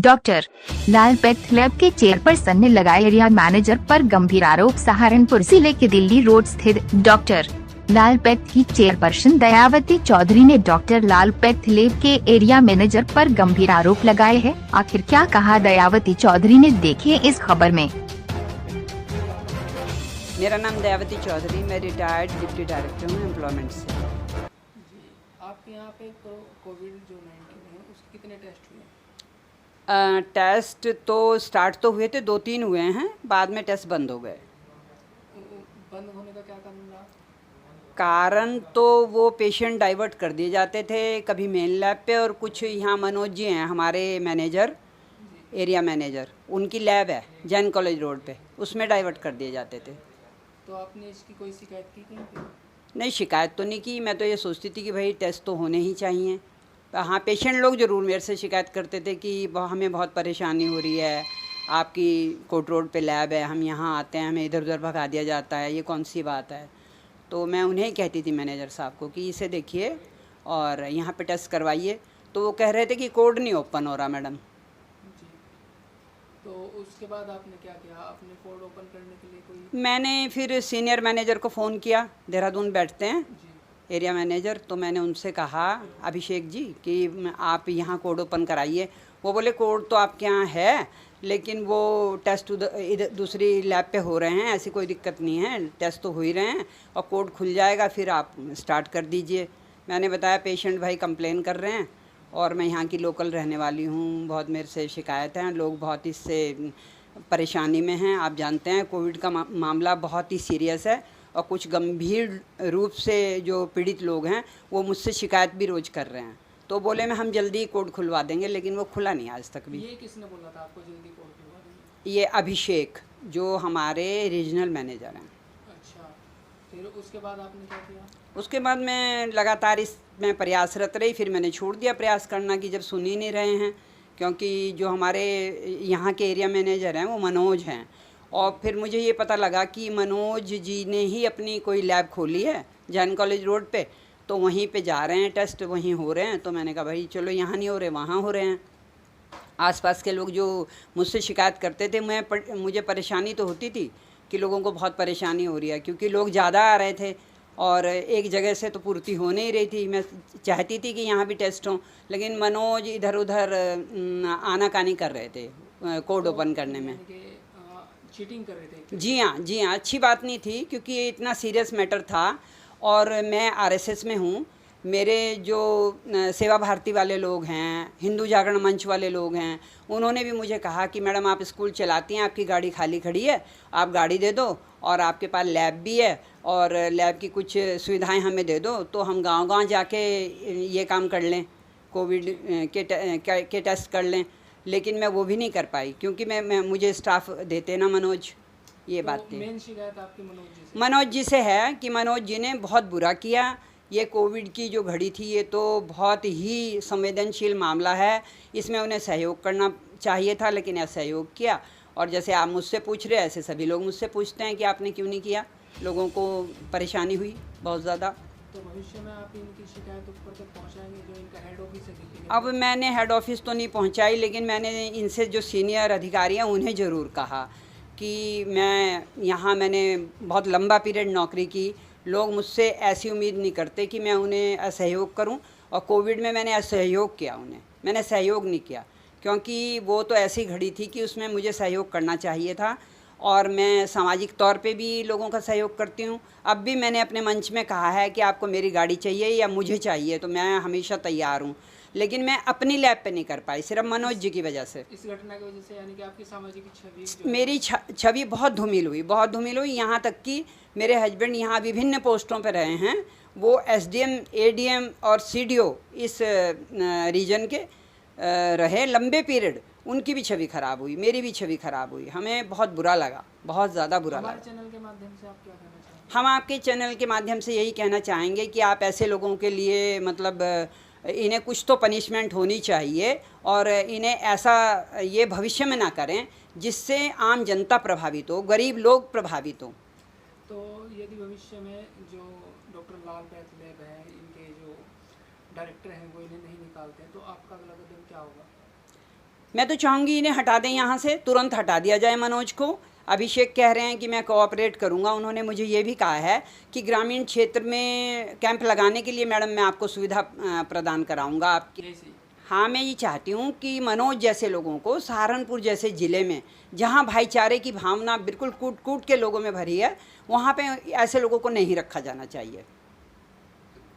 Doctor लाल path lab के chairperson ने लगाए एरिया मैनेजर पर गंभीर आरोप। सहारनपुर जिले के दिल्ली रोड स्थित डॉक्टर लाल पैथ की चेयरपर्सन दयावती चौधरी ने डॉक्टर लाल पैथ लैब के एरिया मैनेजर पर गंभीर आरोप लगाए हैं। आखिर क्या कहा दयावती चौधरी ने, देखिए इस खबर में। मेरा नाम दयावती चौधरी, मैं रिटायर्ड डिप्टी डायरेक्टर हूँ एम्प्लॉयमेंट से। आपके यहाँ पे कोविड जो 19 है उसके कितने टेस्ट हुए? टेस्ट तो स्टार्ट तो हुए थे, 2-3 हुए हैं, बाद में टेस्ट बंद हो गए। बंद होने का क्या कारण रहा? कारण तो वो पेशेंट डाइवर्ट कर दिए जाते थे, कभी मेन लैब पे, और कुछ यहाँ मनोज जी हैं हमारे मैनेजर, एरिया मैनेजर, उनकी लैब है जैन कॉलेज रोड पे, उसमें डाइवर्ट कर दिए जाते थे। तो आपने इसकी कोई शिकायत की कहीं पे? नहीं, शिकायत तो नहीं की। मैं तो ये सोचती थी कि भाई टेस्ट तो होने ही चाहिए। हाँ, पेशेंट लोग ज़रूर मेरे से शिकायत करते थे कि हमें बहुत परेशानी हो रही है, आपकी कोर्ट रोड पे लैब है, हम यहाँ आते हैं, हमें इधर उधर भगा दिया जाता है, ये कौन सी बात है। तो मैं उन्हें ही कहती थी मैनेजर साहब को कि इसे देखिए और यहाँ पे टेस्ट करवाइए। तो वो कह रहे थे कि कोड नहीं ओपन हो रहा मैडम। जी। तो उसके बाद आपने क्या किया? आपने कोड ओपन करने के लिए कोई? मैंने फिर सीनियर मैनेजर को फ़ोन किया, देहरादून बैठते हैं जी। एरिया मैनेजर, तो मैंने उनसे कहा अभिषेक जी कि आप यहाँ कोड ओपन कराइए। वो बोले कोड तो आपके यहाँ है, लेकिन वो टेस्ट इधर दूसरी लैब पे हो रहे हैं, ऐसी कोई दिक्कत नहीं है, टेस्ट तो हो ही रहे हैं और कोड खुल जाएगा, फिर आप स्टार्ट कर दीजिए। मैंने बताया पेशेंट भाई कंप्लेन कर रहे हैं और मैं यहाँ की लोकल रहने वाली हूँ, बहुत मेरे से शिकायत हैं, लोग बहुत इससे परेशानी में हैं। आप जानते हैं कोविड का मामला बहुत ही सीरियस है और कुछ गंभीर रूप से जो पीड़ित लोग हैं वो मुझसे शिकायत भी रोज़ कर रहे हैं। तो बोले मैं हम जल्दी कोड खुलवा देंगे, लेकिन वो खुला नहीं आज तक भी। ये किसने बोला था आपको जल्दी कोड खुलवा देंगे? ये अभिषेक जो हमारे रीजनल मैनेजर हैं। अच्छा, फिर उसके बाद आपने क्या किया? उसके बाद मैं लगातार इसमें प्रयासरत रही, फिर मैंने छोड़ दिया प्रयास करना कि जब सुन ही नहीं रहे हैं, क्योंकि जो हमारे यहाँ के एरिया मैनेजर हैं वो मनोज हैं। और फिर मुझे ये पता लगा कि मनोज जी ने ही अपनी कोई लैब खोली है जैन कॉलेज रोड पे, तो वहीं पे जा रहे हैं टेस्ट, वहीं हो रहे हैं। तो मैंने कहा भाई चलो यहाँ नहीं हो रहे वहाँ हो रहे हैं। आसपास के लोग जो मुझसे शिकायत करते थे, मुझे परेशानी तो होती थी कि लोगों को बहुत परेशानी हो रही है, क्योंकि लोग ज़्यादा आ रहे थे और एक जगह से तो पूर्ति हो नहीं रही थी। मैं चाहती थी कि यहाँ भी टेस्ट हों, लेकिन मनोज इधर उधर आनाकानी कर रहे थे कोड ओपन करने में। चीटिंग कर रहे थे? जी हाँ, जी हाँ, अच्छी बात नहीं थी, क्योंकि ये इतना सीरियस मैटर था और मैं आरएसएस में हूँ। मेरे जो सेवा भारती वाले लोग हैं, हिंदू जागरण मंच वाले लोग हैं, उन्होंने भी मुझे कहा कि मैडम आप स्कूल चलाती हैं, आपकी गाड़ी खाली खड़ी है, आप गाड़ी दे दो और आपके पास लैब भी है और लैब की कुछ सुविधाएं हमें दे दो, तो हम गांव-गांव जाके ये काम कर लें, कोविड के टेस्ट कर लें। लेकिन मैं वो भी नहीं कर पाई, क्योंकि मैं मुझे स्टाफ देते ना मनोज। ये तो बात थी। मेन शिकायत आपकी मनोज जी से है कि मनोज जी ने बहुत बुरा किया। ये कोविड की जो घड़ी थी ये तो बहुत ही संवेदनशील मामला है, इसमें उन्हें सहयोग करना चाहिए था, लेकिन ऐसा सहयोग किया। और जैसे आप मुझसे पूछ रहे हैं, ऐसे सभी लोग मुझसे पूछते हैं कि आपने क्यों नहीं किया, लोगों को परेशानी हुई बहुत ज़्यादा। तो भविष्य में आप इनकी शिकायत ऊपर तक पहुंचाएंगे, जो इनका हेड ऑफिस है दिल्ली? अब मैंने हेड ऑफिस तो नहीं पहुंचाई, लेकिन मैंने इनसे जो सीनियर अधिकारी हैं उन्हें ज़रूर कहा कि मैंने बहुत लंबा पीरियड नौकरी की, लोग मुझसे ऐसी उम्मीद नहीं करते कि मैं उन्हें असहयोग करूं, और कोविड में मैंने असहयोग किया, उन्हें मैंने सहयोग नहीं किया, क्योंकि वो तो ऐसी घड़ी थी कि उसमें मुझे सहयोग करना चाहिए था। और मैं सामाजिक तौर पे भी लोगों का सहयोग करती हूँ। अब भी मैंने अपने मंच में कहा है कि आपको मेरी गाड़ी चाहिए या मुझे चाहिए, तो मैं हमेशा तैयार हूँ, लेकिन मैं अपनी लैब पे नहीं कर पाई, सिर्फ मनोज जी की वजह से। इस घटना की वजह से यानी कि आपकी सामाजिक छवि मेरी छवि बहुत धूमिल हुई, यहाँ तक कि मेरे हस्बैंड यहाँ विभिन्न पोस्टों पर रहे हैं, वो एसडीएम, एडीएम और सीडीओ इस रीजन के रहे लंबे पीरियड, उनकी भी छवि खराब हुई, मेरी भी छवि खराब हुई। हमें बहुत बुरा लगा, बहुत ज़्यादा बुरा लगा। हमारे चैनल के माध्यम से आप क्या कहना चाहेंगे? हम आपके चैनल के माध्यम से यही कहना चाहेंगे कि आप ऐसे लोगों के लिए मतलब इन्हें कुछ तो पनिशमेंट होनी चाहिए, और इन्हें ऐसा ये भविष्य में ना करें जिससे आम जनता प्रभावित हो, गरीब लोग प्रभावित हो। तो यदि भविष्य में जो डॉक्टर लाल पैथ लैब है, इनके जो डायरेक्टर हैं वो इन्हें नहीं निकालते हैं, तो आपका अगला कदम क्या होगा? मैं तो चाहूँगी इन्हें हटा दें यहाँ से, तुरंत हटा दिया जाए मनोज को। अभिषेक कह रहे हैं कि मैं कोऑपरेट करूँगा, उन्होंने मुझे ये भी कहा है कि ग्रामीण क्षेत्र में कैंप लगाने के लिए मैडम मैं आपको सुविधा प्रदान कराऊँगा आपकी। जैसे हाँ, मैं ये चाहती हूँ कि मनोज जैसे लोगों को सहारनपुर जैसे ज़िले में, जहाँ भाईचारे की भावना बिल्कुल कूट कूट के लोगों में भरी है, वहाँ पे ऐसे लोगों को नहीं रखा जाना चाहिए।